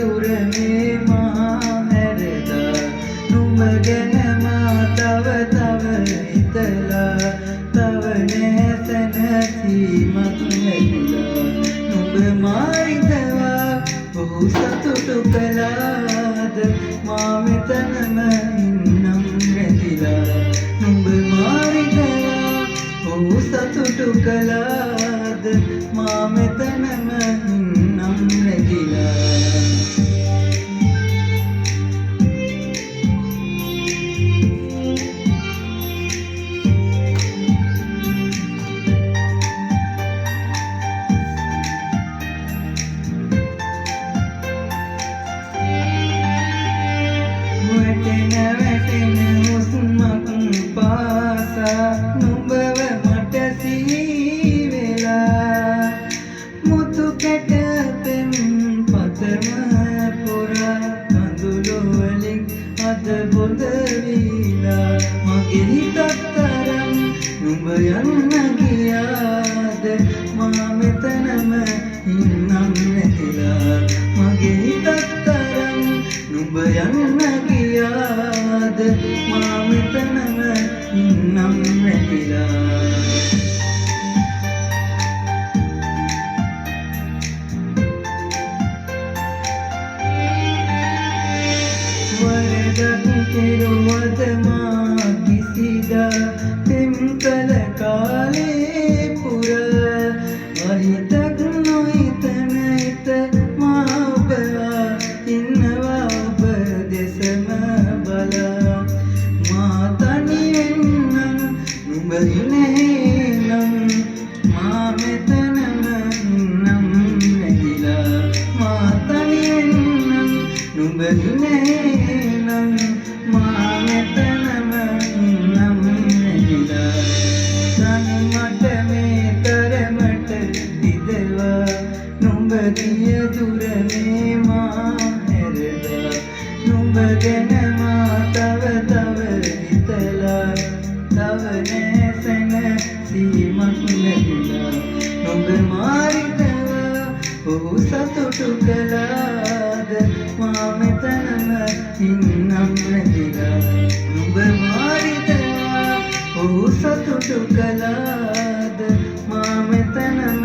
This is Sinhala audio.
දුර මේ මා හැරලා නුඹ ගැන මා තව හිතලා තව නැසැනසීමක් ලැබිලා නුඹ මාරිතවා ඔහු සතුටු කළාද මා මෙතනම ඉන්නම් රැඳිලා නුඹ මාරිතවා ඔහු සතුටු කළාද මා මෙතනම ඉන්නම් රැඳිලා වැටෙන හුස්මක් පාසා නුඹව මට සිහි වෙලා මුතු කැට පෙම් පතම පුරා කඳුළු වලින් අද බොඳ වීලා මගේ හිතත් තරම් නුඹ යන්න ගියාද මා මෙතනම ඉන්නම් නැතිලා මගේ හිතත් තරම් නුඹ යන්න ගියාද මා මෙතනම ඉන්නම් නැතිලා වරදක් කෙරුවද මා කිසිදා තෙම්කල කාලේ පුර අහිතක් නොහිතන හිත මා ඔබලා ඉන්නවා ඔබ දෙසම බලා මා තනිවෙන්නම් නුඹ ඉනේනම් මා මෙතනම ඉන්නම් නැතිලා මා තනිවෙන්නම් නුඹ ඉනේනම් මා මෙතනම ඉන්නම් නැතිලා තනිමට මේ තරමට දිදවා නුඹ ගිය දුර මේ මා හැරලා නුඹ ගැන මා තව හිතලා තව නැසැනසීමක් ලැබිලා නුඹ මාරිතවා ඔහු සතුටු කළාද මා මෙතනම ඉන්නම් නැතිලා නුඹ මාරිතවා ඔහු සතුටු කළාද මා මෙතනම